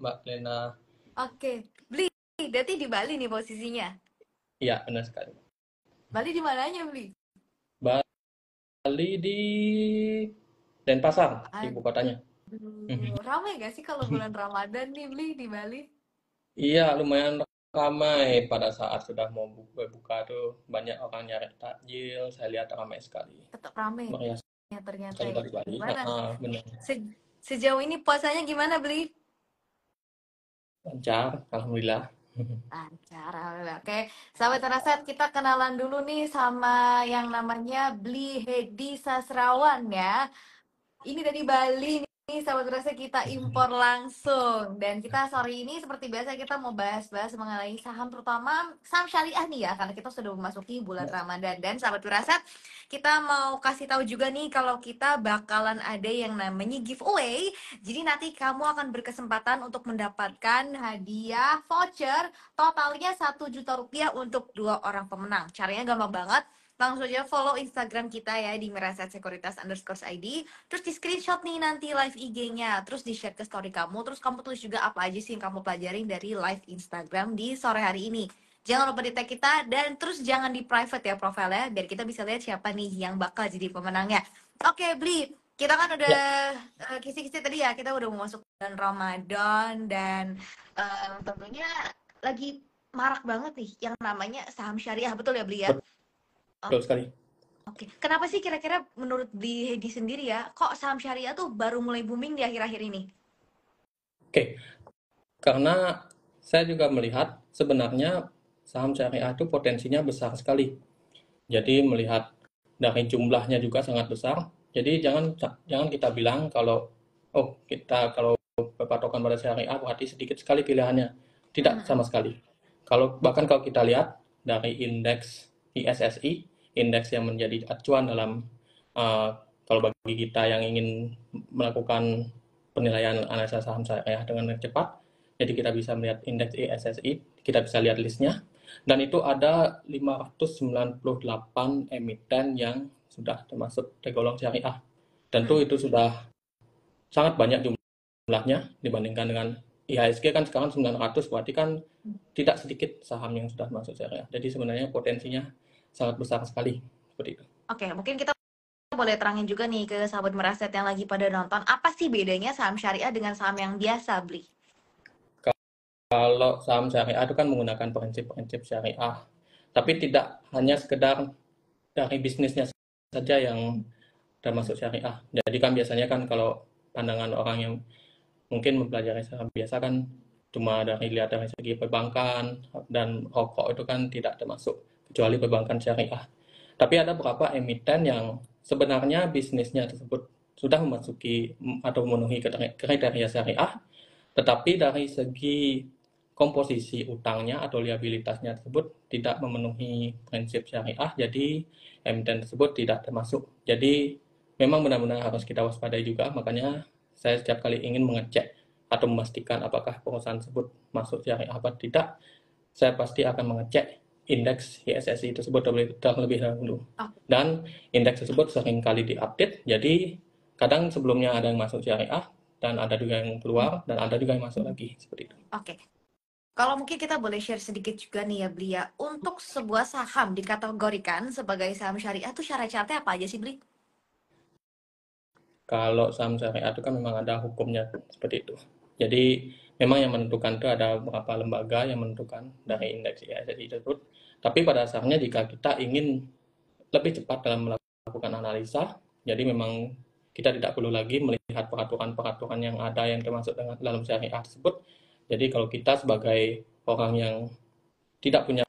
Mbak Lena. Oke, Bli, berarti di Bali nih posisinya. Iya, benar sekali. Bali di mananya, Bli? Bali di Denpasar, ibu kotanya. Aduh, ramai gak sih kalau bulan Ramadan nih, Bli, di Bali? Iya, lumayan ramai pada saat sudah mau buka tuh. Banyak orang nyari takjil, saya lihat ramai sekali. Tetap ramai Meriah ya ternyata sekali ya. dari Bali. Gimana? Benar. Sejauh ini puasanya gimana, Bli? Lancar, Alhamdulillah. Lancar, alhamdulillah. Oke, sahabat Raset, kita kenalan dulu nih sama yang namanya Bli Hedi Sasrawan ya. Ini dari Bali nih, sahabat rasa kita impor langsung. Dan kita sore ini seperti biasa kita mau bahas-bahas mengenai saham, terutama saham syariah nih ya, karena kita sudah memasuki bulan Ramadan. Dan sahabat rasa, kita mau kasih tahu juga nih kalau kita bakalan ada yang namanya giveaway. Jadi nanti kamu akan berkesempatan untuk mendapatkan hadiah voucher totalnya 1 juta rupiah untuk 2 orang pemenang. Caranya gampang banget. Langsung aja follow Instagram kita ya di merasetsekuritas_id. Terus di screenshot nih nanti live IG-nya, terus di share ke story kamu, terus kamu tulis juga apa aja sih yang kamu pelajarin dari live Instagram di sore hari ini. Jangan lupa di tag kita dan terus jangan di private ya profilnya biar kita bisa lihat siapa nih yang bakal jadi pemenangnya. Oke, Bli, kita kan udah Ya, kisi-kisi tadi ya, kita udah mau masuk bulan Ramadan dan tentunya lagi marak banget nih yang namanya saham syariah, betul ya Bli ya? betul sekali. Oke, kenapa sih kira-kira menurut Bli Hedi sendiri ya, kok saham syariah tuh baru mulai booming di akhir-akhir ini? Oke, karena saya juga melihat sebenarnya saham syariah itu potensinya besar sekali. Jadi melihat dari jumlahnya juga sangat besar. Jadi jangan jangan kita bilang kalau kita kalau berpatokan pada syariah berarti sedikit sekali pilihannya. Tidak Mm-mm. sama sekali. Bahkan kalau kita lihat dari indeks ISSI, indeks yang menjadi acuan dalam uh, kalau bagi kita yang ingin melakukan penilaian analisa saham syariah dengan cepat, jadi kita bisa melihat indeks ISSI, kita bisa lihat listnya, dan itu ada 598 emiten yang sudah termasuk tergolong syariah. Tentu Mm-mm. itu sudah sangat banyak jumlahnya dibandingkan dengan IHSG kan sekarang 900, berarti kan tidak sedikit saham yang sudah masuk syariah. Jadi sebenarnya potensinya sangat besar sekali seperti itu. Oke, mungkin kita boleh terangin juga nih ke sahabat meraset yang lagi pada nonton, apa sih bedanya saham syariah dengan saham yang biasa, Bli? Kalau saham syariah itu kan menggunakan prinsip-prinsip syariah, tapi tidak hanya sekedar dari bisnisnya saja yang termasuk syariah. Jadi kan biasanya kan kalau pandangan orang yang mungkin mempelajari saham biasa kan cuma lihat dari segi perbankan dan rokok itu kan tidak termasuk kecuali perbankan syariah. Tapi ada beberapa emiten yang sebenarnya bisnisnya tersebut sudah memasuki atau memenuhi kriteria syariah, tetapi dari segi komposisi utangnya atau liabilitasnya tersebut tidak memenuhi prinsip syariah, jadi emiten tersebut tidak termasuk. Jadi memang benar-benar harus kita waspadai juga, makanya saya setiap kali ingin mengecek atau memastikan apakah perusahaan tersebut masuk syariah apa tidak, saya pasti akan mengecek indeks ISSI tersebut terlebih dahulu. Oh, Dan indeks tersebut sering kali diupdate, jadi kadang sebelumnya ada yang masuk syariah, dan ada juga yang keluar, dan ada juga yang masuk lagi, seperti itu. oke. Kalau mungkin kita boleh share sedikit juga nih ya, Bli ya. Untuk sebuah saham dikategorikan sebagai saham syariah tuh syarat-syaratnya apa aja sih, Bli? Kalau saham syariah itu kan memang ada hukumnya seperti itu. Jadi memang yang menentukan itu ada beberapa lembaga yang menentukan dari indeks ISSI tersebut. Tapi pada dasarnya jika kita ingin lebih cepat dalam melakukan analisa, jadi memang kita tidak perlu lagi melihat peraturan-peraturan yang ada yang termasuk dalam syariah tersebut. Jadi kalau kita sebagai orang yang tidak punya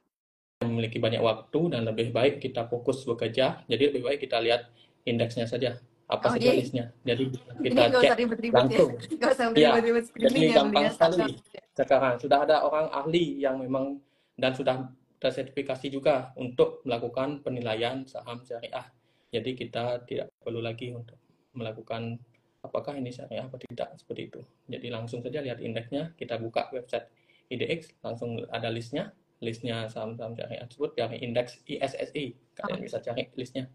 memiliki banyak waktu dan lebih baik kita fokus bekerja, jadi lebih baik kita lihat indeksnya saja, apa Oh, saja jadi listnya. Jadi jadi kita nggak usah cek ribet-ribet ya. langsung. Nggak usah Ya, ribet-ribet jadi screening ya, Bli gampang ya. Saham. sekali. Sekarang sudah ada orang ahli yang memang dan sudah tersertifikasi juga untuk melakukan penilaian saham syariah. Jadi kita tidak perlu lagi untuk melakukan apakah ini syariah atau tidak, seperti itu. Jadi langsung saja lihat indeksnya, kita buka website IDX, langsung ada listnya saham-saham syariah tersebut dari indeks ISSI. Kalian bisa cari listnya.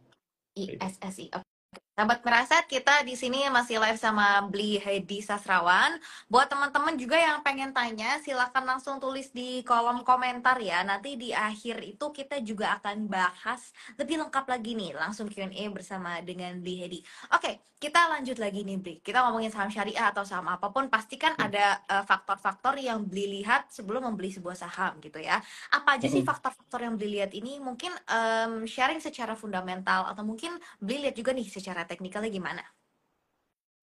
ISSI. Oke. Sahabat Meraset, kita di sini masih live sama Bli Hedi Sasrawan. Buat teman-teman juga yang pengen tanya, silakan langsung tulis di kolom komentar ya. Nanti di akhir itu kita juga akan bahas lebih lengkap lagi nih, langsung Q&A bersama dengan Bli Hedi. Oke, kita lanjut lagi nih Bli. Kita ngomongin saham syariah atau saham apapun, pastikan ada faktor-faktor yang Bli lihat sebelum membeli sebuah saham gitu ya. Apa aja sih faktor-faktor yang Bli lihat ini? Mungkin sharing secara fundamental atau mungkin Beli lihat juga nih secara teknikalnya gimana?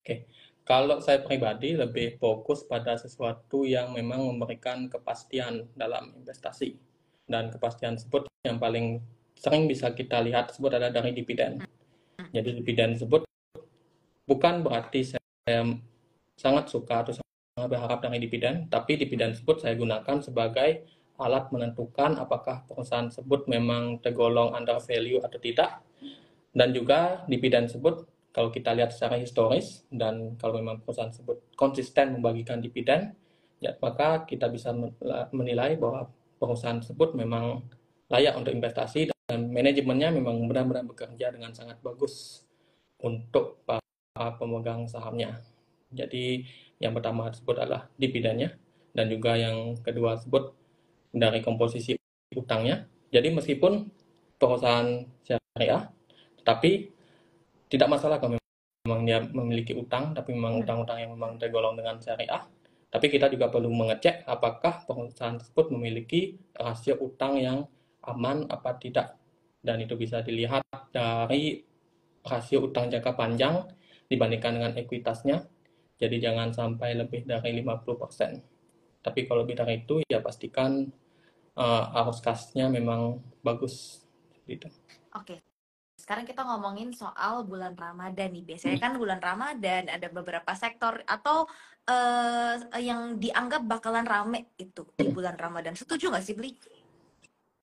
Oke, kalau saya pribadi lebih fokus pada sesuatu yang memang memberikan kepastian dalam investasi. Dan kepastian tersebut yang paling sering bisa kita lihat tersebut adalah dari dividen. Jadi dividen tersebut bukan berarti saya sangat suka atau sangat berharap dari dividen, tapi dividen tersebut saya gunakan sebagai alat menentukan apakah perusahaan tersebut memang tergolong under value atau tidak. Dan juga dividen tersebut kalau kita lihat secara historis dan kalau memang perusahaan tersebut konsisten membagikan dividen, ya, maka kita bisa menilai bahwa perusahaan tersebut memang layak untuk investasi dan manajemennya memang benar-benar bekerja dengan sangat bagus untuk para pemegang sahamnya. Jadi yang pertama tersebut adalah dividennya dan juga yang kedua tersebut dari komposisi utangnya. Jadi meskipun perusahaan syariah, tetapi tidak masalah kalau memang dia memiliki utang, tapi memang utang-utang yang memang tergolong dengan syariah. Tapi kita juga perlu mengecek apakah perusahaan tersebut memiliki rasio utang yang aman apa tidak. Dan itu bisa dilihat dari rasio utang jangka panjang dibandingkan dengan ekuitasnya. Jadi jangan sampai lebih dari 50%. Tapi kalau lebih dari itu ya pastikan arus kasnya memang bagus gitu. Oke. Sekarang kita ngomongin soal bulan Ramadan nih. Biasanya kan bulan Ramadan ada beberapa sektor atau yang dianggap bakalan rame itu di bulan Ramadan. Setuju nggak sih, Bli?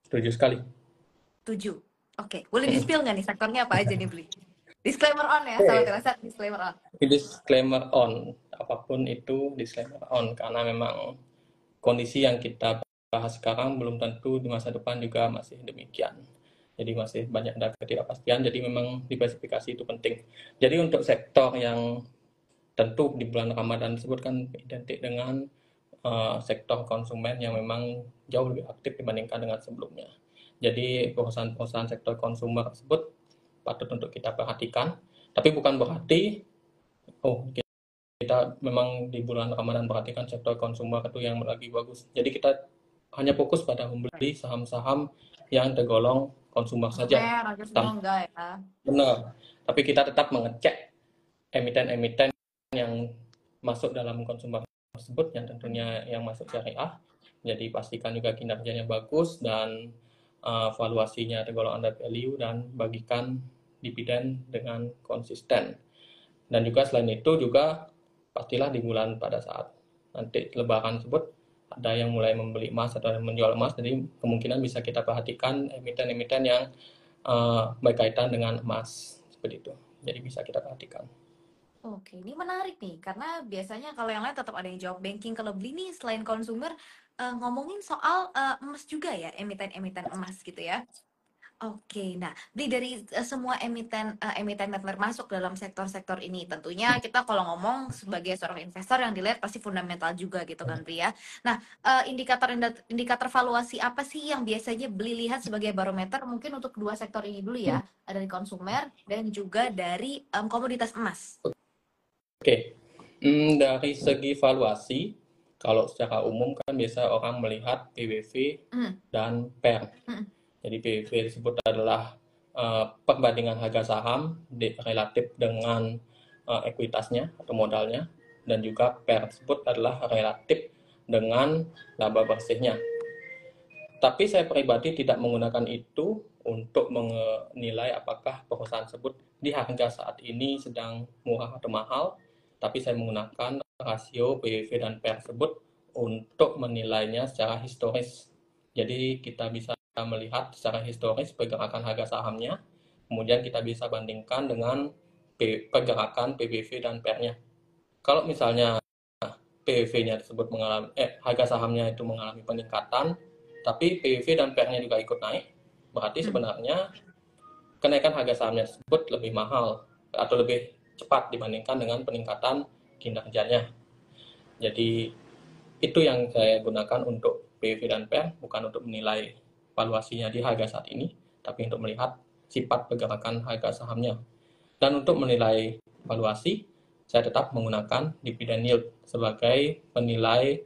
Setuju sekali. Setuju. Oke. Boleh di-spill nggak nih sektornya apa aja nih, Bli? Disclaimer on ya, sahabat Rasa. Disclaimer on. Disclaimer on, apapun itu disclaimer on, karena memang kondisi yang kita bahas sekarang belum tentu di masa depan juga masih demikian. Jadi masih banyak ada ketidakpastian, jadi memang diversifikasi itu penting. Jadi untuk sektor yang tentu di bulan Ramadan tersebut kan identik dengan sektor konsumen yang memang jauh lebih aktif dibandingkan dengan sebelumnya. Jadi perusahaan-perusahaan sektor konsumer tersebut patut untuk kita perhatikan, tapi bukan berarti kita memang di bulan Ramadan perhatikan sektor konsumer itu yang lagi bagus. Jadi kita hanya fokus pada membeli saham-saham yang tergolong konsumer saja. Enggak ya. Benar. Tapi kita tetap mengecek emiten-emiten yang masuk dalam konsumer tersebut yang tentunya yang masuk syariah. Jadi pastikan juga kinerjanya bagus dan valuasinya tergolong under value dan bagikan dividen dengan konsisten. Dan juga selain itu juga pastilah di bulan pada saat nanti lebaran tersebut ada yang mulai membeli emas atau menjual emas, jadi kemungkinan bisa kita perhatikan emiten-emiten yang berkaitan dengan emas seperti itu. Jadi bisa kita perhatikan. Oke, ini menarik nih karena biasanya kalau yang lain tetap ada yang jawab banking, kalau Bli nih selain konsumer ngomongin soal emas juga ya, emiten-emiten emas gitu ya. Oke, nah dari semua emiten yang termasuk dalam sektor-sektor ini, tentunya kita kalau ngomong sebagai seorang investor yang dilihat pasti fundamental juga gitu kan, Bli ya. Nah, indikator valuasi apa sih yang biasanya Bli lihat sebagai barometer mungkin untuk kedua sektor ini dulu ya, dari konsumer dan juga dari komoditas emas. Oke, dari segi valuasi, kalau secara umum kan biasa orang melihat PBV dan PER. Jadi PBV disebut adalah perbandingan harga saham relatif dengan ekuitasnya atau modalnya, dan juga PER tersebut adalah relatif dengan laba bersihnya. Tapi saya pribadi tidak menggunakan itu untuk menilai apakah perusahaan tersebut di harga saat ini sedang murah atau mahal, tapi saya menggunakan rasio PBV dan PER tersebut untuk menilainya secara historis. Jadi kita bisa melihat secara historis pergerakan harga sahamnya, kemudian kita bisa bandingkan dengan pergerakan PBV dan PER-nya. Kalau misalnya PBV-nya tersebut mengalami harga sahamnya itu mengalami peningkatan, tapi PBV dan PER-nya juga ikut naik, berarti sebenarnya kenaikan harga sahamnya tersebut lebih mahal atau lebih cepat dibandingkan dengan peningkatan kinerjanya. Jadi itu yang saya gunakan untuk PEV dan PER, bukan untuk menilai valuasinya di harga saat ini, tapi untuk melihat sifat pergerakan harga sahamnya. Dan untuk menilai valuasi, saya tetap menggunakan dividend yield sebagai penilai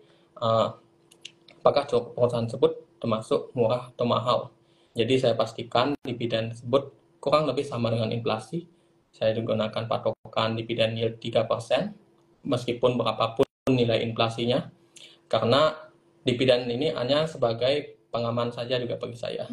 apakah perusahaan tersebut termasuk murah atau mahal. Jadi saya pastikan dividen tersebut kurang lebih sama dengan inflasi. Saya gunakan patokan dividen yield 3%, meskipun berapapun nilai inflasinya, karena dividen ini hanya sebagai pengaman saja juga bagi saya.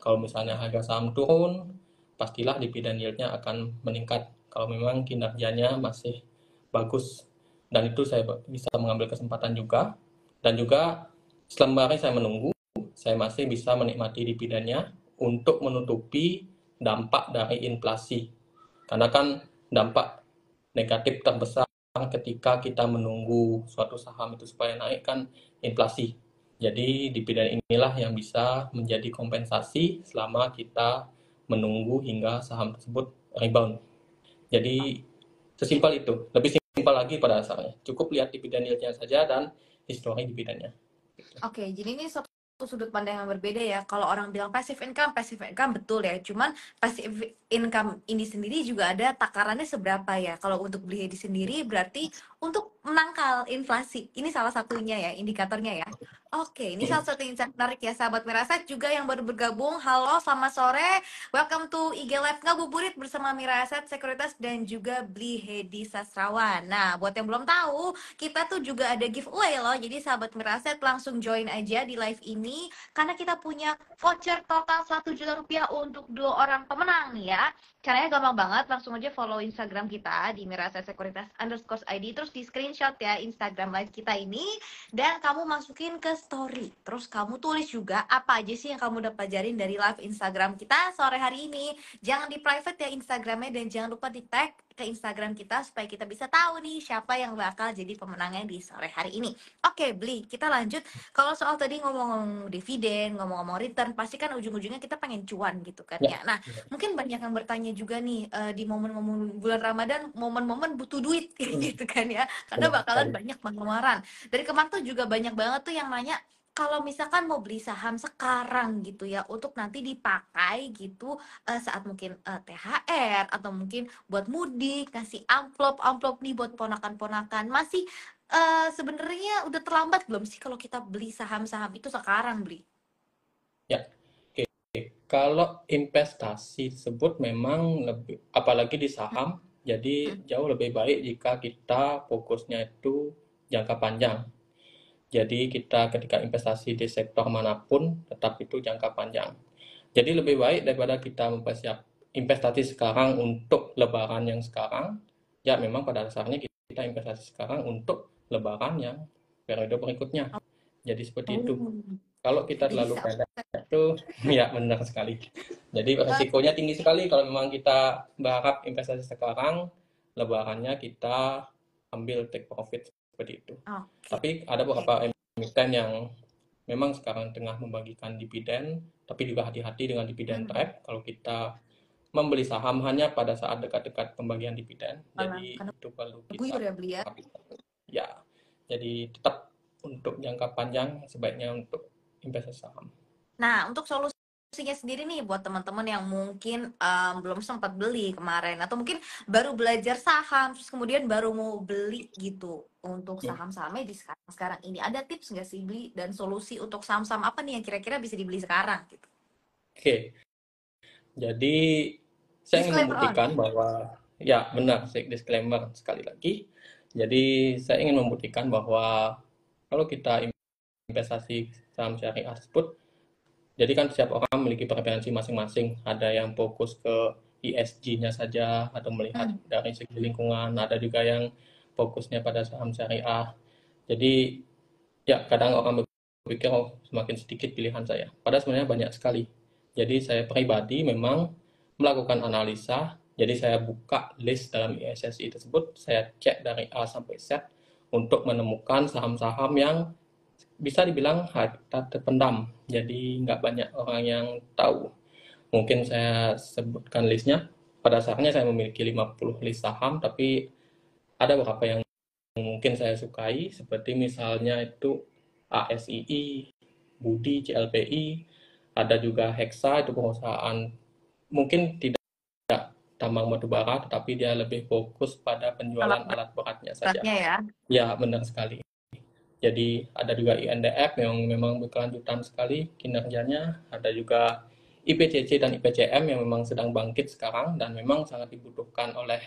Kalau misalnya harga saham turun, pastilah dividen yield-nya akan meningkat kalau memang kinerjanya masih bagus. Dan itu saya bisa mengambil kesempatan juga. Dan juga sembari saya menunggu, saya masih bisa menikmati dividennya untuk menutupi dampak dari inflasi. Karena kan dampak negatif terbesar ketika kita menunggu suatu saham itu supaya naik kan inflasi. Jadi dividen inilah yang bisa menjadi kompensasi selama kita menunggu hingga saham tersebut rebound. Jadi sesimpel itu. Lebih simpel lagi pada dasarnya. Cukup lihat dividen yield-nya saja dan histori dividennya. Oke, jadi ini satu sudut pandang yang berbeda ya. Kalau orang bilang passive income betul ya. Cuman passive income ini sendiri juga ada takarannya seberapa ya. Kalau untuk beli di sendiri berarti untuk menangkal inflasi. Ini salah satunya ya, indikatornya ya. Oke, ini salah satu insight menarik ya sahabat Miraset juga yang baru bergabung. Halo, selamat sore. Welcome to IG Live Ngabuburit bersama Miraset Sekuritas dan juga Bli Hedi Sastrawan. Nah, buat yang belum tahu, kita tuh juga ada giveaway loh. Jadi sahabat Miraset langsung join aja di live ini karena kita punya voucher total 1 juta rupiah untuk 2 orang pemenang nih ya. Caranya gampang banget, langsung aja follow Instagram kita di Miraset Sekuritas _ID, terus di screenshot ya Instagram live kita ini, dan kamu masukin ke story. Terus kamu tulis juga apa aja sih yang kamu udah pelajarin dari live Instagram kita sore hari ini. Jangan di private ya Instagramnya, dan jangan lupa di tag ke Instagram kita supaya kita bisa tahu nih siapa yang bakal jadi pemenangnya di sore hari ini. Oke, Bli, kita lanjut. Kalau soal tadi ngomong-ngomong dividen, ngomong-ngomong return, pasti kan ujung-ujungnya kita pengen cuan gitu kan ya. Nah, mungkin banyak yang bertanya juga nih di momen-momen bulan Ramadan, momen-momen butuh duit gitu kan ya. Karena bakalan banyak pengeluaran. Dari kemarin tuh juga banyak banget tuh yang nanya, kalau misalkan mau beli saham sekarang gitu ya untuk nanti dipakai gitu saat mungkin THR atau mungkin buat mudik, kasih amplop nih buat ponakan-ponakan, masih sebenarnya udah terlambat belum sih kalau kita beli saham-saham itu sekarang, beli? Ya, oke. Kalau investasi tersebut memang lebih, apalagi di saham, jadi jauh lebih baik jika kita fokusnya itu jangka panjang. Jadi kita ketika investasi di sektor manapun, tetap itu jangka panjang. Jadi lebih baik daripada kita mempersiap investasi sekarang untuk lebaran yang sekarang, ya memang pada dasarnya kita investasi sekarang untuk lebaran yang periode berikutnya. Jadi seperti itu. Kalau kita terlalu pendek itu, ya benar sekali. Jadi resikonya tinggi sekali kalau memang kita berharap investasi sekarang, lebarannya kita ambil take profit seperti itu. Tapi ada beberapa emiten yang memang sekarang tengah membagikan dividen, tapi juga hati-hati dengan dividen trap. Kalau kita membeli saham hanya pada saat dekat-dekat pembagian dividen, jadi itu perlu kita ya. Jadi tetap untuk jangka panjang sebaiknya untuk investasi saham. Nah, untuk solusinya sendiri nih buat teman-teman yang mungkin belum sempat beli kemarin, atau mungkin baru belajar saham terus kemudian baru mau beli gitu untuk saham-sahamnya di sekarang ini, ada tips nggak sih beli dan solusi untuk saham-saham apa nih yang kira-kira bisa dibeli sekarang gitu? Oke, jadi saya ingin membuktikan bahwa ya benar, disclaimer sekali lagi. Jadi saya ingin membuktikan bahwa kalau kita investasi saham syariah tersebut, jadi kan setiap orang memiliki preferensi masing-masing. Ada yang fokus ke ESG-nya saja atau melihat dari segi lingkungan. Ada juga yang fokusnya pada saham syariah. Jadi ya kadang orang berpikir oh semakin sedikit pilihan saya. Padahal sebenarnya banyak sekali. Jadi saya pribadi memang melakukan analisa. Jadi saya buka list dalam ISSI tersebut. Saya cek dari A sampai Z untuk menemukan saham-saham yang bisa dibilang harta terpendam, jadi nggak banyak orang yang tahu. Mungkin saya sebutkan listnya. pada dasarnya saya memiliki 50 list saham, tapi ada beberapa yang mungkin saya sukai, seperti misalnya itu ASII, Budi, CLPI, ada juga Hexa, itu perusahaan mungkin tidak tambang batu bara, tetapi dia lebih fokus pada Alat penjualan alat beratnya saja. beratnya ya. Ya, benar sekali. Jadi ada juga INDF yang memang berkelanjutan sekali kinerjanya, ada juga IPCC dan IPCM yang memang sedang bangkit sekarang dan memang sangat dibutuhkan oleh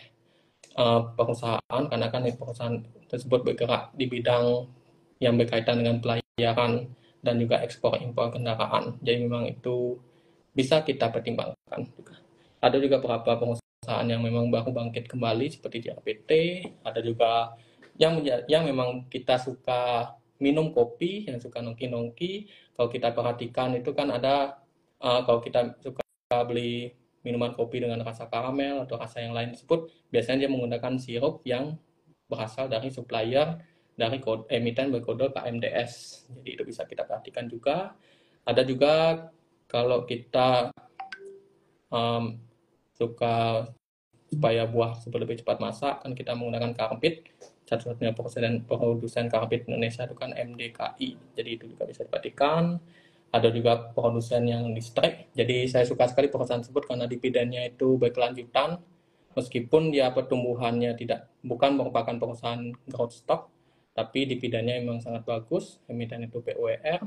perusahaan, karena kan perusahaan tersebut bergerak di bidang yang berkaitan dengan pelayaran dan juga ekspor impor kendaraan. Jadi memang itu bisa kita pertimbangkan juga. Ada juga beberapa perusahaan yang memang baru bangkit kembali seperti JRPT, ada juga yang memang kita suka minum kopi, yang suka nongki-nongki. Kalau kita perhatikan itu kan ada kalau kita suka beli minuman kopi dengan rasa karamel atau rasa yang lain tersebut, biasanya dia menggunakan sirup yang berasal dari supplier dari emiten berkode KMDS. Jadi itu bisa kita perhatikan juga. Ada juga kalau kita suka supaya buah lebih cepat masak, kan kita menggunakan karbit. Satu-satunya produsen karbit Indonesia itu kan MDKI. Jadi itu juga bisa diperhatikan. Ada juga produsen yang listrik. Jadi saya suka sekali perusahaan tersebut karena dividennya itu berkelanjutan. Meskipun dia pertumbuhannya bukan merupakan perusahaan growth stock, tapi dividennya memang sangat bagus. Emiten itu PUER.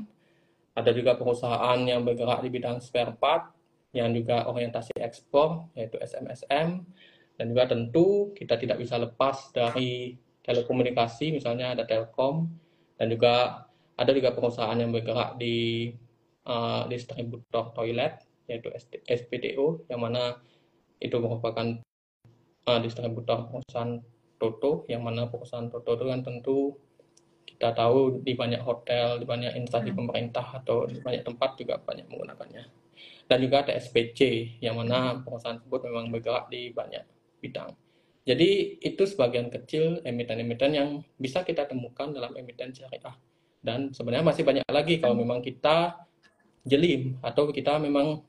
Ada juga perusahaan yang bergerak di bidang spare part, yang juga orientasi ekspor, yaitu SMSM. Dan juga tentu kita tidak bisa lepas dari telekomunikasi, misalnya ada Telkom, dan juga ada juga perusahaan yang bergerak di distributor toilet, yaitu SPTO, yang mana itu merupakan distributor perusahaan Toto, yang mana perusahaan Toto itu kan tentu kita tahu di banyak hotel, di banyak instansi pemerintah atau di banyak tempat juga banyak menggunakannya. Dan juga ada SPC, yang mana perusahaan tersebut memang bergerak di banyak bidang. Jadi itu sebagian kecil emiten-emiten yang bisa kita temukan dalam emiten syariah. Dan sebenarnya masih banyak lagi kalau memang kita jeli atau kita memang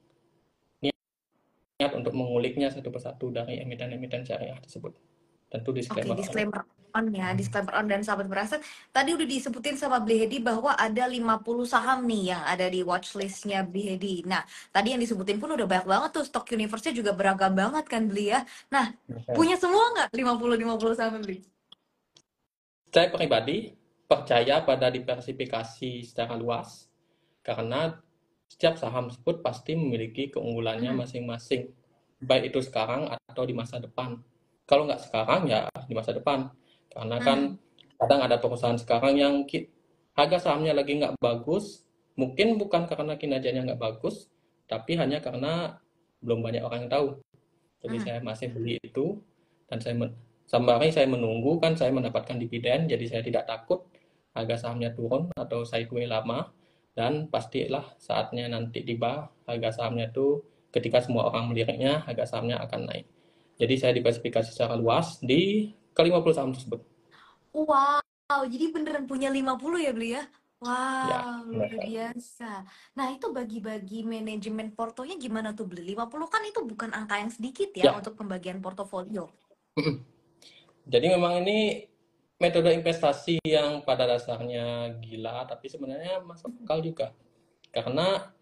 niat untuk menguliknya satu persatu dari emiten-emiten syariah tersebut. Tentu Oke, disclaimer. disclaimer on ya, disclaimer on. Dan sahabat beraset, tadi udah disebutin sama Bli Hedi bahwa ada 50 saham nih yang ada di watchlistnya Bli Hedi. Nah, tadi yang disebutin pun udah banyak banget tuh, stock universe-nya juga beragam banget kan Bli ya. Nah, punya semua nggak 50 saham Bli? Saya pribadi percaya pada diversifikasi secara luas, karena setiap saham tersebut pasti memiliki keunggulannya masing-masing, baik itu sekarang atau di masa depan. Kalau nggak sekarang, ya di masa depan. Karena kan kadang ada perusahaan sekarang yang harga sahamnya lagi nggak bagus, mungkin bukan karena kinerjanya nggak bagus, tapi hanya karena belum banyak orang yang tahu. Jadi saya masih beli itu, dan sembari saya menunggu, kan saya mendapatkan dividen, jadi saya tidak takut harga sahamnya turun atau sideways lama, dan pastilah saatnya nanti tiba harga sahamnya itu ketika semua orang meliriknya, harga sahamnya akan naik. Jadi saya diversifikasi secara luas di ke-50 saham tersebut. Wow, jadi beneran punya 50 ya Bli ya? Ya, Wow, luar benar. biasa. Nah, itu bagi-bagi manajemen portonya gimana tuh Bli? 50 kan itu bukan angka yang sedikit ya Ya, untuk pembagian portofolio. jadi memang ini metode investasi yang pada dasarnya gila, tapi sebenarnya masuk akal juga. Karena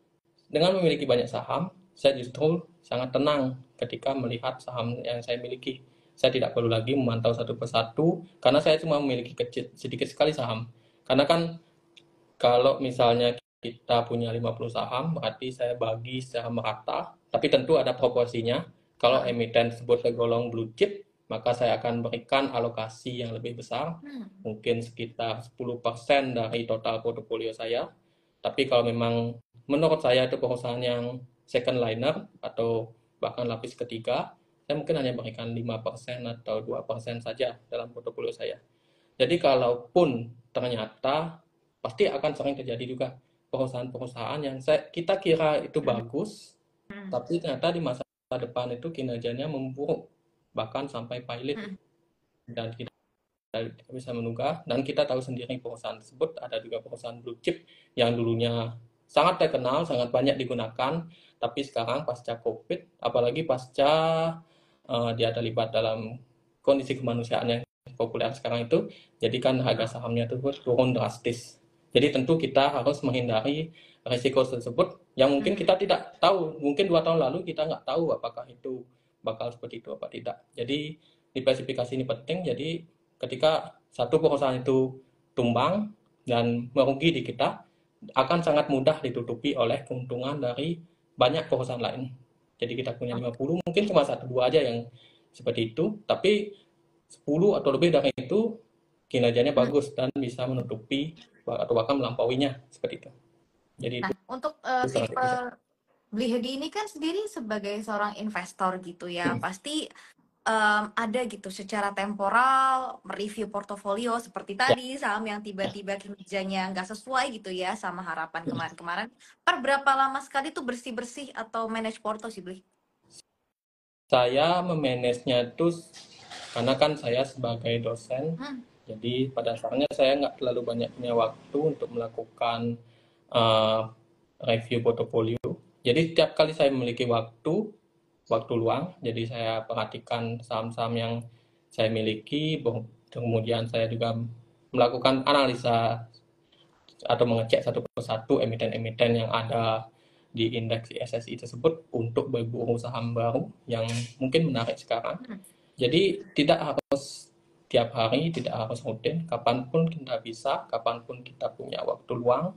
dengan memiliki banyak saham, saya justru sangat tenang ketika melihat saham yang saya miliki. Saya tidak perlu lagi memantau satu persatu, karena saya cuma memiliki sedikit sekali saham. Karena kan kalau misalnya kita punya 50 saham, berarti saya bagi secara merata, tapi tentu ada proporsinya. Kalau emiten tersebut tergolong blue chip, maka saya akan berikan alokasi yang lebih besar, mungkin sekitar 10% dari total portofolio saya. Tapi kalau memang menurut saya itu perusahaan yang second liner atau bahkan lapis ketiga, saya mungkin hanya berikan 5% atau 2% saja dalam portofolio saya. Jadi kalaupun ternyata pasti akan sering terjadi juga perusahaan-perusahaan yang kita kira itu bagus, tapi ternyata di masa depan itu kinerjanya memburuk, bahkan sampai pilot, dan kita bisa menduga. Dan kita tahu sendiri perusahaan tersebut ada juga perusahaan blue chip yang dulunya sangat terkenal, sangat banyak digunakan, tapi sekarang pasca COVID, apalagi pasca dia terlibat dalam kondisi kemanusiaan yang populer sekarang itu, jadi kan harga sahamnya itu turun drastis. Jadi tentu kita harus menghindari risiko tersebut yang mungkin kita tidak tahu. Mungkin 2 tahun lalu kita nggak tahu apakah itu bakal seperti itu apa tidak. Jadi diversifikasi ini penting. Jadi ketika satu perusahaan itu tumbang dan merugi di kita, akan sangat mudah ditutupi oleh keuntungan dari banyak perusahaan lain. Jadi kita punya 50, mungkin cuma 1-2 aja yang seperti itu, tapi 10 atau lebih dari itu kinerjanya bagus dan bisa menutupi atau bahkan melampauinya seperti itu. Jadi Nah, itu untuk sangat tipe Beli Hedi ini kan sendiri sebagai seorang investor gitu ya, pasti ada gitu secara temporal mereview portofolio seperti ya. tadi saham yang tiba-tiba kinerjanya nggak sesuai gitu ya sama harapan kemarin-kemarin. Per berapa lama sekali tuh bersih-bersih atau manage porto sih Beli? Saya memanagenya itu karena kan saya sebagai dosen, jadi pada dasarnya saya nggak terlalu banyak punya waktu untuk melakukan review portofolio. Jadi setiap kali saya memiliki waktu luang, jadi saya perhatikan saham-saham yang saya miliki, kemudian saya juga melakukan analisa atau mengecek satu persatu emiten-emiten yang ada di indeks ISSI tersebut untuk berburu saham baru yang mungkin menarik sekarang. Jadi tidak harus tiap hari, tidak harus rutin, kapanpun kita bisa, kapanpun kita punya waktu luang.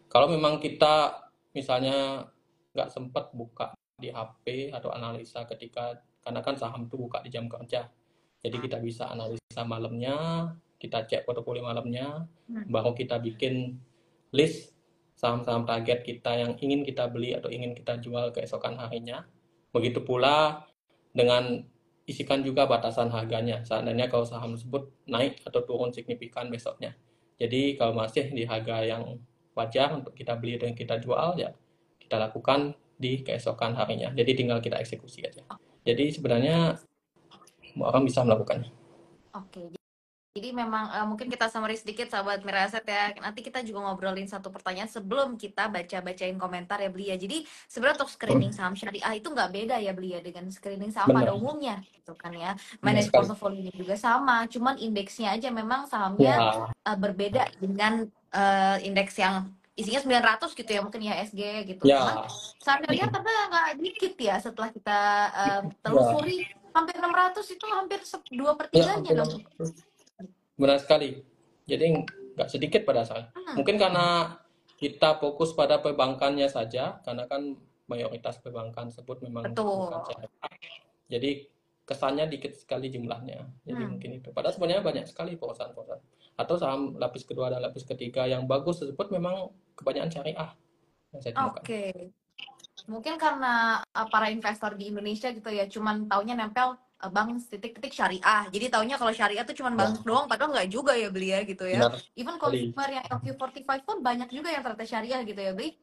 Kalau memang kita misalnya nggak sempat buka di HP atau analisa karena kan saham itu buka di jam kerja, jadi kita bisa analisa malamnya, kita cek portofolio malamnya, baru kita bikin list saham-saham target kita yang ingin kita beli atau ingin kita jual keesokan harinya. Begitu pula dengan isikan juga batasan harganya, seandainya kalau saham tersebut naik atau turun signifikan besoknya. Jadi kalau masih di harga yang wajar untuk kita beli dan kita jual, ya kita lakukan di keesokan harinya. Jadi tinggal kita eksekusi aja. Jadi sebenarnya orang bisa melakukannya. Oke. Jadi memang mungkin kita summary sedikit sahabat Miraset ya. Nanti kita juga ngobrolin satu pertanyaan sebelum kita baca-bacain komentar ya Beli ya. Jadi sebenarnya untuk screening saham syariah itu nggak beda ya Beli ya dengan screening saham pada Benar, umumnya gitu kan ya. benar Manage sekali. portofolio juga sama, cuman indeksnya aja memang sahamnya Ya, berbeda dengan indeks yang isinya 900 gitu ya mungkin ya SG gitu. Cuman ya, saham syariah karena nggak dikit ya setelah kita ya, telusuri hampir 600 itu hampir 2/3 ya, hampir dong. benar sekali. Jadi nggak sedikit pada saya. Mungkin karena kita fokus pada perbankannya saja, karena kan mayoritas perbankan tersebut memang bukan Betul. syariah. Jadi kesannya dikit sekali jumlahnya. Jadi mungkin itu. Padahal sebenarnya banyak sekali perusahaan-perusahaan. Atau saham lapis kedua dan lapis ketiga yang bagus tersebut memang kebanyakan syariah yang saya temukan. Oke. Mungkin karena para investor di Indonesia gitu ya, cuman taunya nempel bank titik-titik syariah. Jadi taunya kalau syariah tuh cuman bank doang, padahal nggak juga ya Beli ya gitu ya. Benar Even sekali. consumer yang LQ45 pun banyak juga yang ternyata syariah gitu ya Beli.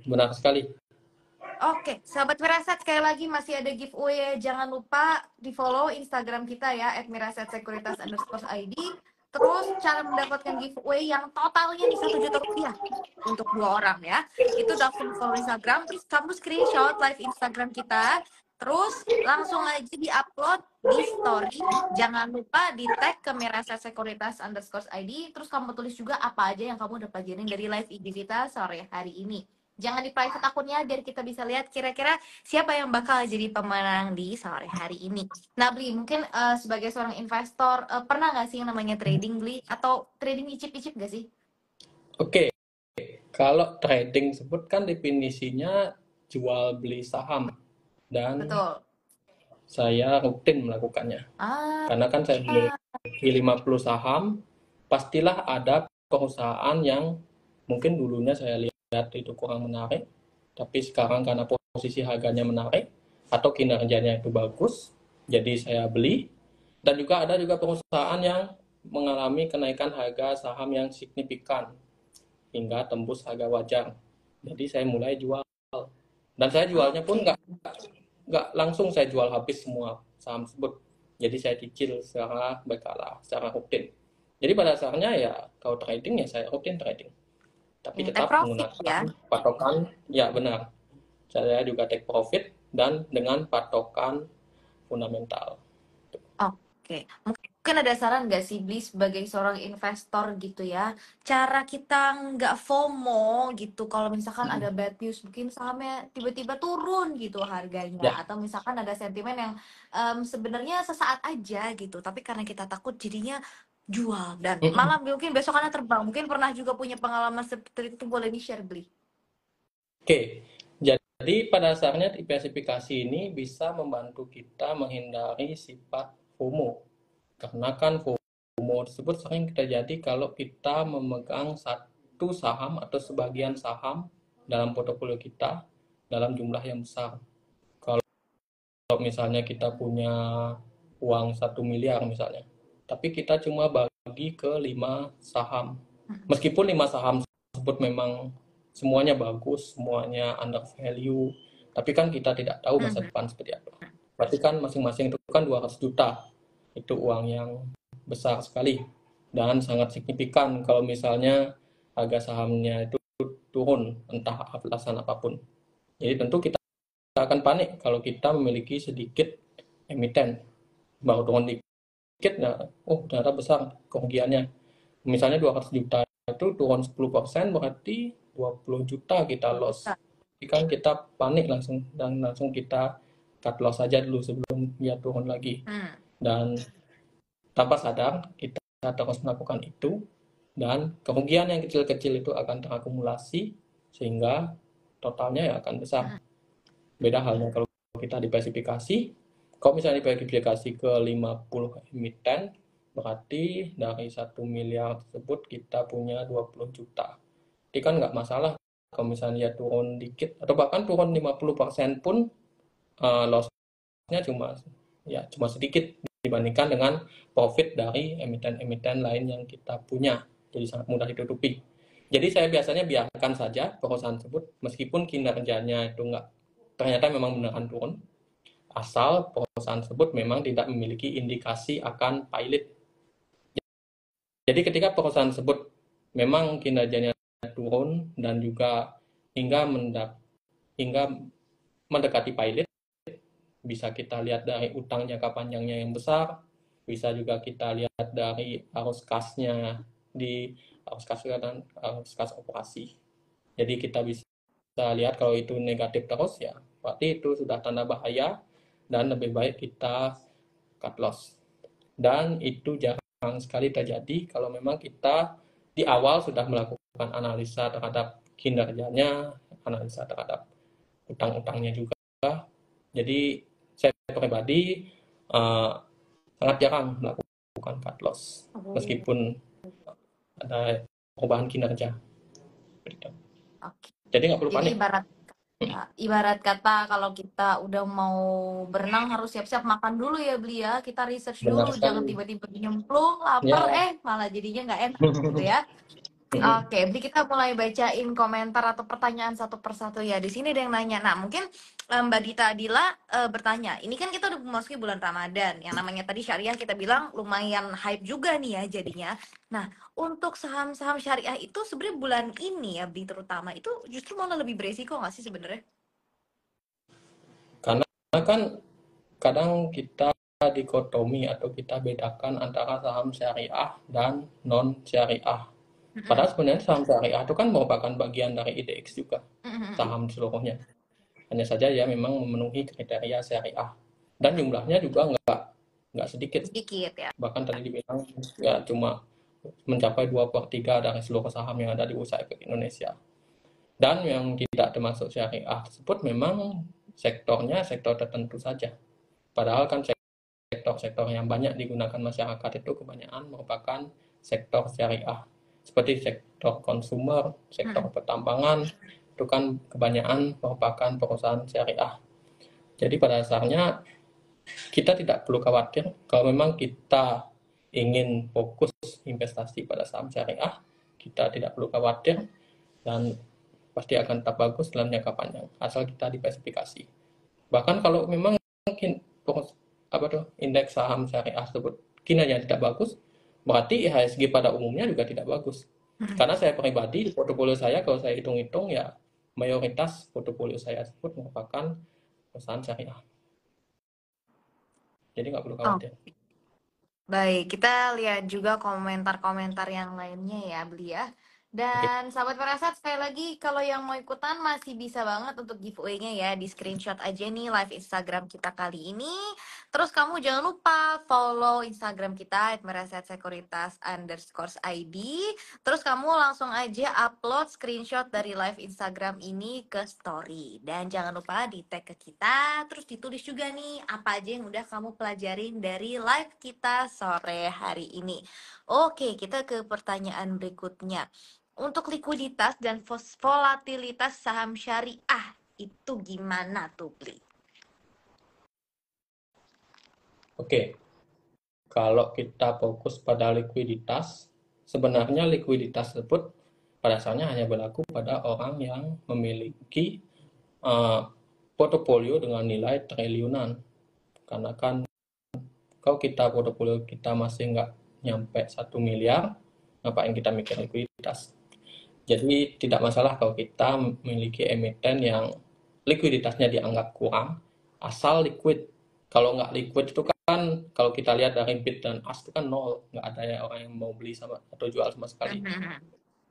Benar sekali. Oke, sahabat Miraset, sekali lagi masih ada giveaway. Jangan lupa di follow Instagram kita ya, @mirasetsekuritas_id. Terus cara mendapatkan giveaway yang totalnya nih 1 juta rupiah untuk 2 orang ya. Itu langsung follow Instagram, terus kamu screenshot live Instagram kita. Terus langsung aja di-upload di story. Jangan lupa di-tag ke mirasetsekuritas_id. Terus kamu tulis juga apa aja yang kamu dapat pelajarin dari live IG kita sore hari ini. Jangan di private akunnya biar kita bisa lihat kira-kira siapa yang bakal jadi pemenang di sore hari ini. Nah, Bli, mungkin sebagai seorang investor pernah nggak sih yang namanya trading, Bli? Atau trading icip-icip nggak sih? Oke, kalau trading sebut kan definisinya jual beli saham dan Betul. saya rutin melakukannya. Ah, Karena kan saya memiliki 50 saham, pastilah ada perusahaan yang mungkin dulunya saya lihat itu kurang menarik, tapi sekarang karena posisi harganya menarik atau kinerjanya itu bagus, jadi saya beli. Dan juga ada juga perusahaan yang mengalami kenaikan harga saham yang signifikan hingga tembus harga wajar. Jadi saya mulai jual. Dan saya jualnya pun nggak langsung saya jual habis semua saham tersebut. Jadi saya cicil secara berkala, secara rutin. Jadi pada dasarnya ya kalau trading ya saya rutin trading. Tapi ya, tetap profit menggunakan ya. patokan, ya benar. Saya juga take profit dan dengan patokan fundamental. Oke, mungkin ada saran nggak sih Bli sebagai seorang investor gitu ya, cara kita nggak FOMO gitu kalau misalkan ada bad news, mungkin sahamnya tiba-tiba turun gitu harganya, Ya, atau misalkan ada sentimen yang sebenarnya sesaat aja gitu, tapi karena kita takut jadinya jual dan malah mungkin besokannya terbang. Mungkin pernah juga punya pengalaman seperti itu, boleh di-share Bli? oke. Jadi pada dasarnya diversifikasi ini bisa membantu kita menghindari sifat FOMO. Karena kan FOMO tersebut sering terjadi kalau kita memegang satu saham atau sebagian saham dalam portofolio kita dalam jumlah yang besar. Kalau misalnya kita punya uang 1 miliar misalnya, tapi kita cuma bagi ke 5 saham. Meskipun 5 saham tersebut memang semuanya bagus, semuanya under value, tapi kan kita tidak tahu masa depan seperti apa. Berarti kan masing-masing itu kan 200 juta. Itu uang yang besar sekali dan sangat signifikan kalau misalnya harga sahamnya itu turun entah alasan apapun. Jadi tentu kita akan panik kalau kita memiliki sedikit emiten, baru turun dikit, nah, ternyata besar kerugiannya. Misalnya 200 juta itu turun 10%, berarti 20 juta kita loss. Jadi kan kita panik langsung, dan langsung kita cut loss saja dulu sebelum dia turun lagi. Dan tanpa sadar, kita terus melakukan itu, dan kerugian yang kecil-kecil itu akan terakumulasi, sehingga totalnya ya akan besar. Beda halnya kalau kita diversifikasi, kalau misalnya diversifikasi ke 50 emiten, berarti dari 1 miliar tersebut kita punya 20 juta. Jadi kan nggak masalah kalau misalnya turun dikit, atau bahkan turun 50% pun loss-nya cuma sedikit dibandingkan dengan profit dari emiten-emiten lain yang kita punya. Jadi sangat mudah ditutupi. Jadi saya biasanya biarkan saja perusahaan tersebut, meskipun kinerjanya itu nggak ternyata memang beneran turun, asal perusahaan tersebut memang tidak memiliki indikasi akan pilot. Jadi ketika perusahaan tersebut memang kinerjanya turun dan juga hingga mendekati pilot, bisa kita lihat dari utang jangka panjangnya yang besar, bisa juga kita lihat dari arus kasnya di arus kas dan arus kas operasi. Jadi kita bisa lihat kalau itu negatif terus, ya berarti itu sudah tanda bahaya dan lebih baik kita cut loss. Dan itu jarang sekali terjadi kalau memang kita di awal sudah melakukan analisa terhadap kinerjanya, analisa terhadap utang-utangnya juga. Jadi saya pribadi sangat jarang melakukan cut loss meskipun ada perubahan kinerja. Jadi nggak perlu Jadi panik. ibarat kata kalau kita udah mau berenang harus siap-siap makan dulu ya Beli ya. Kita research Benar dulu, jangan sekali. tiba-tiba nyemplung, lapar, Ya. malah jadinya nggak enak gitu ya. Oke, Beli kita mulai bacain komentar atau pertanyaan satu persatu ya. Di sini ada yang nanya. Nah, mungkin Mbak Dita Adila bertanya. Ini kan kita udah memasuki bulan Ramadan. Yang namanya tadi syariah kita bilang lumayan hype juga nih ya jadinya. Nah, untuk saham-saham syariah itu sebenarnya bulan ini ya, Beli terutama itu justru malah lebih beresiko nggak sih sebenarnya? Karena kan kadang kita dikotomi atau kita bedakan antara saham syariah dan non syariah. Padahal sebenarnya saham syariah itu kan merupakan bagian dari IDX juga, saham seluruhnya. Hanya saja ya memang memenuhi kriteria syariah. Dan jumlahnya juga nggak sedikit. Sedikit ya. Bahkan tadi dibilang ya cuma mencapai 2/3 dari seluruh saham yang ada di Bursa Efek Indonesia. Dan yang tidak termasuk syariah tersebut memang sektornya sektor tertentu saja. Padahal kan sektor-sektor yang banyak digunakan masyarakat itu kebanyakan merupakan sektor syariah. Seperti sektor konsumer, sektor pertambangan, itu kan kebanyakan merupakan perusahaan syariah. Jadi pada dasarnya kita tidak perlu khawatir kalau memang kita ingin fokus investasi pada saham syariah, kita tidak perlu khawatir dan pasti akan tetap bagus dalam jangka panjang asal kita diversifikasi. Bahkan kalau memang mungkin indeks saham syariah tersebut kinerjanya tidak bagus, berarti IHSG pada umumnya juga tidak bagus. Karena saya pribadi di portofolio saya kalau saya hitung-hitung ya mayoritas portofolio saya tersebut merupakan perusahaan syariah. Jadi nggak perlu Oh, khawatir. baik, kita lihat juga komentar-komentar yang lainnya ya, Beli ya. Oke. Dan sahabat Parasat, sekali lagi kalau yang mau ikutan masih bisa banget untuk giveaway-nya ya. Di screenshot aja nih live Instagram kita kali ini. Terus kamu jangan lupa follow Instagram kita @merasatsecuritas_id. Terus kamu langsung aja upload screenshot dari live Instagram ini ke story. Dan jangan lupa di tag ke kita. Terus ditulis juga nih apa aja yang udah kamu pelajarin dari live kita sore hari ini. Oke, kita ke pertanyaan berikutnya. Untuk likuiditas dan volatilitas saham syariah itu gimana tuh, Bli? Oke, kalau kita fokus pada likuiditas, sebenarnya likuiditas tersebut pada dasarnya hanya berlaku pada orang yang memiliki uh, portofolio dengan nilai triliunan. Karena kan kalau portofolio kita masih nggak nyampe 1 miliar, ngapain kita mikir likuiditas? Jadi tidak masalah kalau kita memiliki emiten yang likuiditasnya dianggap kurang, asal liquid. Kalau nggak liquid itu kan, kalau kita lihat dari bid dan ask itu kan nol, nggak ada ya orang yang mau beli sama atau jual sama sekali.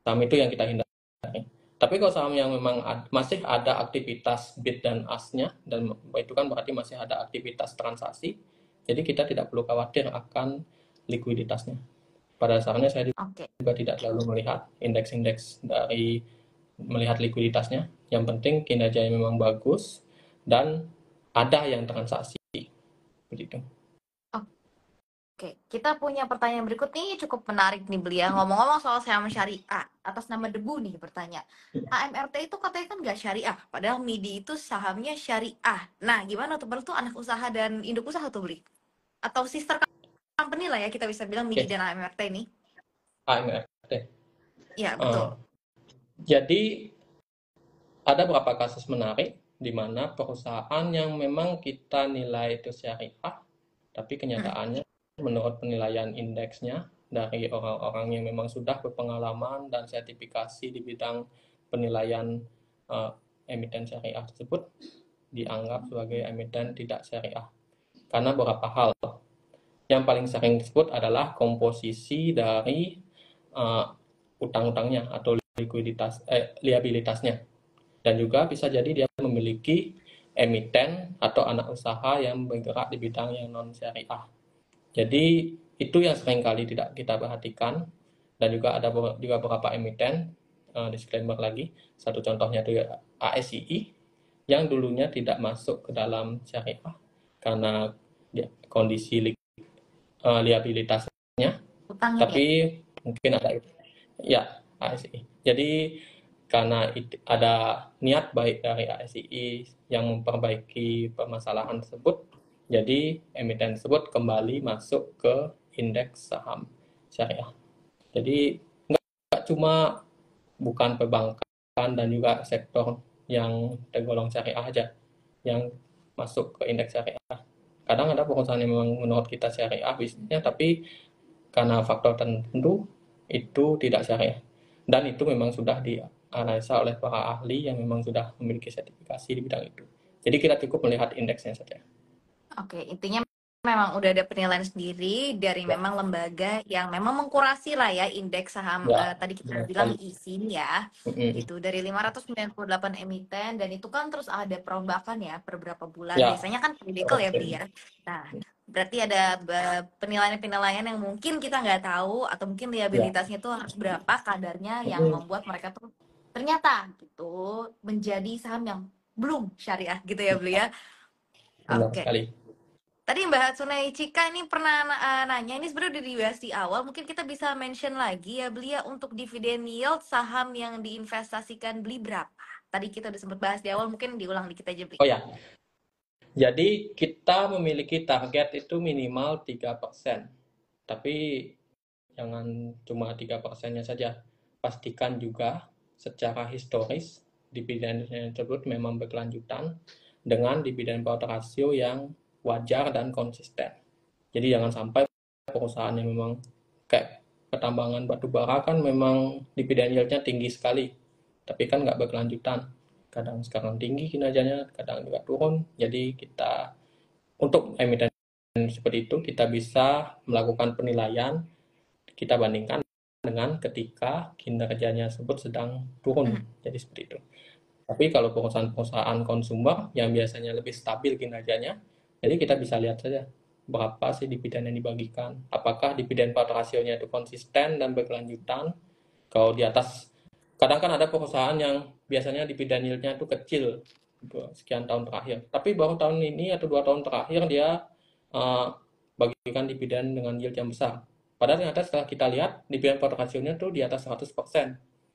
Saham itu yang kita hindari. Tapi kalau saham yang memang masih ada aktivitas bid dan ask-nya, dan itu kan berarti masih ada aktivitas transaksi, jadi kita tidak perlu khawatir akan likuiditasnya. Pada dasarnya saya Oke. juga tidak terlalu melihat indeks-indeks dari melihat likuiditasnya. Yang penting kinerjanya memang bagus dan ada yang transaksi begitu. Oke, kita punya pertanyaan berikut nih cukup menarik nih Beli ya. Ngomong-ngomong soal saham syariah, atas nama Debu nih bertanya. AMRT itu katanya kan nggak syariah, padahal MIDI itu sahamnya syariah. Nah, gimana tuh? Berarti tuh anak usaha dan induk usaha tuh Beli? Atau sister company lah ya kita bisa bilang MIDI Oke, dan AMRT ini. AMRT. Ya, Uh, betul. jadi ada beberapa kasus menarik di mana perusahaan yang memang kita nilai itu syariah, tapi Hmm. kenyataannya menurut penilaian indeksnya dari orang-orang yang memang sudah berpengalaman dan sertifikasi di bidang penilaian uh, emiten syariah tersebut dianggap sebagai emiten tidak syariah. Karena beberapa hal. Yang paling sering disebut adalah komposisi dari utang-utangnya atau liabilitasnya. Dan juga bisa jadi dia memiliki emiten atau anak usaha yang bergerak di bidang yang non syariah. Jadi itu yang seringkali tidak kita perhatikan, dan juga ada juga beberapa emiten, disclaimer lagi, satu contohnya itu ASII yang dulunya tidak masuk ke dalam syariah karena kondisi liabilitasnya, Utangnya ya. tapi mungkin ada ya ASI. Jadi karena ada niat baik dari ASI yang memperbaiki permasalahan tersebut, jadi emiten tersebut kembali masuk ke indeks saham syariah. Jadi nggak cuma bukan perbankan dan juga sektor yang tergolong syariah aja yang masuk ke indeks syariah. Kadang ada perusahaan yang memang menurut kita syariah bisnisnya, tapi karena faktor tertentu itu tidak syariah. Dan itu memang sudah dianalisa oleh para ahli yang memang sudah memiliki sertifikasi di bidang itu. Jadi kita cukup melihat indeksnya saja. Oke, intinya memang udah ada penilaian sendiri dari Ya, memang lembaga yang memang mengkurasi lah ya indeks saham ya, tadi kita benar bilang sekali. ISIN ya. Gitu dari 598 emiten dan itu kan terus ada perombakan ya per berapa bulan. Ya, Biasanya kan cyclical ya oke. Beli ya. Nah, berarti ada penilaian-penilaian yang mungkin kita nggak tahu atau mungkin Ya, liabilitasnya itu harus berapa kadarnya yang membuat mereka tuh ternyata gitu menjadi saham yang belum syariah gitu ya Beli ya. benar Oke. sekali. Tadi Mbak Hatsune Cika ini pernah nanya, ini sebenarnya udah dibahas di awal, mungkin kita bisa mention lagi ya beli ya untuk dividen yield saham yang diinvestasikan beli berapa? Tadi kita udah sempat bahas di awal, mungkin diulang dikit aja beli. Oh ya, jadi kita memiliki target itu minimal 3%. Tapi jangan cuma 3%-nya saja. Pastikan juga secara historis dividen tersebut memang berkelanjutan dengan dividen payout ratio yang wajar dan konsisten. Jadi jangan sampai perusahaan yang memang kayak pertambangan batu bara kan memang dividen yield-nya tinggi sekali, tapi kan nggak berkelanjutan. Kadang sekarang tinggi kinerjanya, kadang juga turun. Jadi kita untuk emiten Dan seperti itu kita bisa melakukan penilaian, kita bandingkan dengan ketika kinerjanya tersebut sedang turun. Jadi seperti itu. Tapi kalau perusahaan-perusahaan konsumer yang biasanya lebih stabil kinerjanya, jadi kita bisa lihat saja berapa sih dividen yang dibagikan. Apakah dividen pada rasionya itu konsisten dan berkelanjutan. Kalau di atas, kadang kan ada perusahaan yang biasanya dividen yield-nya itu kecil sekian tahun terakhir. Tapi baru tahun ini atau 2 tahun terakhir dia bagikan dividen dengan yield yang besar. Padahal ternyata setelah kita lihat dividen pada rasionya tuh di atas 100%.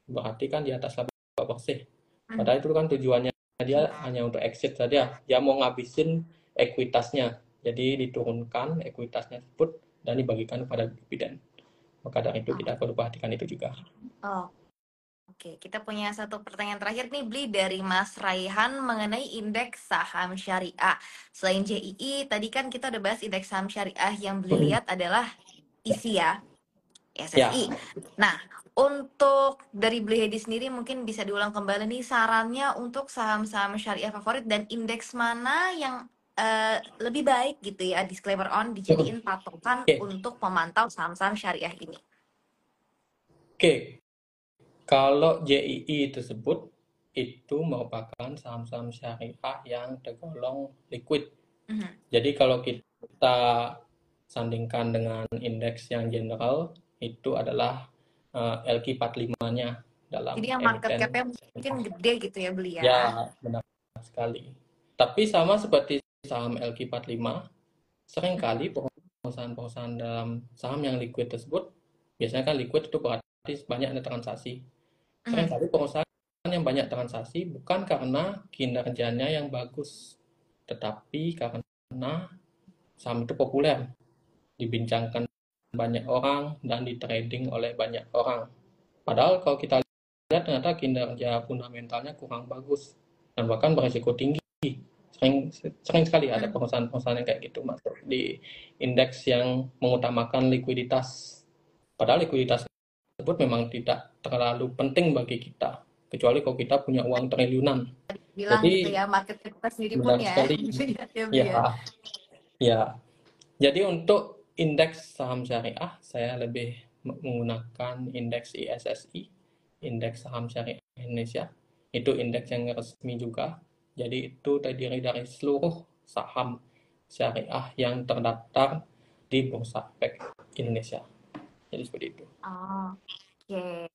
Berarti kan di atas laba bersih. Padahal itu kan tujuannya dia hanya untuk exit saja. Dia mau ngabisin ekuitasnya. Jadi diturunkan ekuitasnya tersebut dan dibagikan kepada dividen. Maka dari itu kita perlu perhatikan itu juga. Oke, kita punya satu pertanyaan terakhir nih, Bli, dari Mas Raihan mengenai indeks saham syariah. Selain JII, tadi kan kita udah bahas indeks saham syariah yang Bli lihat adalah ISI ya, SSI. Nah, untuk dari Bli Hedi sendiri mungkin bisa diulang kembali nih sarannya untuk saham-saham syariah favorit dan indeks mana yang lebih baik gitu ya, disclaimer on, dijadiin patokan untuk memantau saham-saham syariah ini. Oke. Kalau JII tersebut itu merupakan saham-saham syariah yang tergolong liquid. Jadi kalau kita sandingkan dengan indeks yang general, itu adalah LQ45-nya dalam jadi yang market cap-nya mungkin gede gitu ya, Beli ya? Ya, benar sekali. Tapi sama seperti saham LQ45, seringkali perusahaan-perusahaan dalam saham yang liquid tersebut, biasanya kan liquid itu berarti banyak ada transaksi. Seringkali perusahaan yang banyak transaksi bukan karena kinerjanya yang bagus, tetapi karena saham itu populer, dibincangkan banyak orang dan di-trading oleh banyak orang. Padahal kalau kita lihat ternyata kinerja fundamentalnya kurang bagus dan bahkan berisiko tinggi. Sering sekali ada perusahaan-perusahaan yang kayak gitu masuk di indeks yang mengutamakan likuiditas. Padahal likuiditas tersebut memang tidak terlalu penting bagi kita, kecuali kalau kita punya uang triliunan. Bilang jadi, gitu ya, market kita sendiri pun ya. Sekali. Ya. Jadi untuk indeks saham syariah, saya lebih menggunakan indeks ISSI, indeks saham syariah Indonesia. Itu indeks yang resmi juga. Jadi itu terdiri dari seluruh saham syariah yang terdaftar di Bursa Efek Indonesia. Jadi seperti itu. Oke,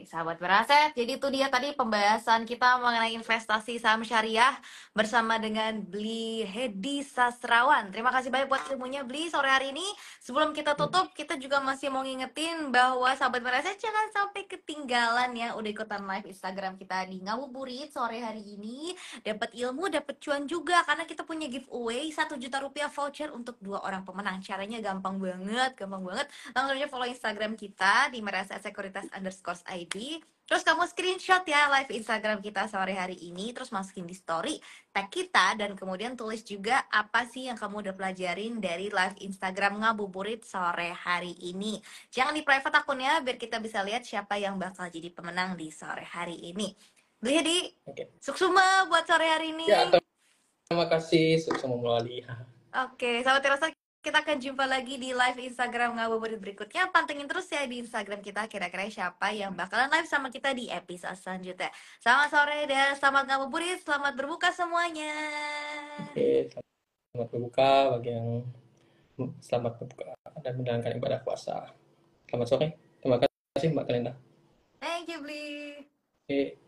sahabat beraset. Jadi itu dia tadi pembahasan kita mengenai investasi saham syariah bersama dengan Bli Hedi Sasrawan. Terima kasih banyak buat ilmunya, Bli, sore hari ini. Sebelum kita tutup, kita juga masih mau ngingetin bahwa sahabat beraset jangan sampai ketinggalan ya udah ikutan live Instagram kita di Ngabuburit sore hari ini. Dapat ilmu, dapat cuan juga karena kita punya giveaway 1 juta rupiah voucher untuk 2 orang pemenang. Caranya gampang banget. Langsung aja follow Instagram kita di merasasekuritas_id. Terus kamu screenshot ya live Instagram kita sore hari ini, terus masukin di story, tag kita, dan kemudian tulis juga apa sih yang kamu udah pelajarin dari live Instagram Ngabuburit sore hari ini. Jangan di private akunnya biar kita bisa lihat siapa yang bakal jadi pemenang di sore hari ini. Beli Hedi, suksuma buat sore hari ini. Ya, terima kasih, suksuma melalui. Oke, sahabat terasa, kita akan jumpa lagi di live Instagram Ngabuburit berikutnya. Pantengin terus ya di Instagram kita kira-kira siapa yang bakalan live sama kita di episode selanjutnya. Selamat sore dan selamat ngabuburit, selamat berbuka semuanya. Oke, selamat berbuka bagi yang selamat berbuka dan menjalankan ibadah puasa. Selamat sore. Terima kasih Mbak Kalenda. Thank you, Bli. Oke.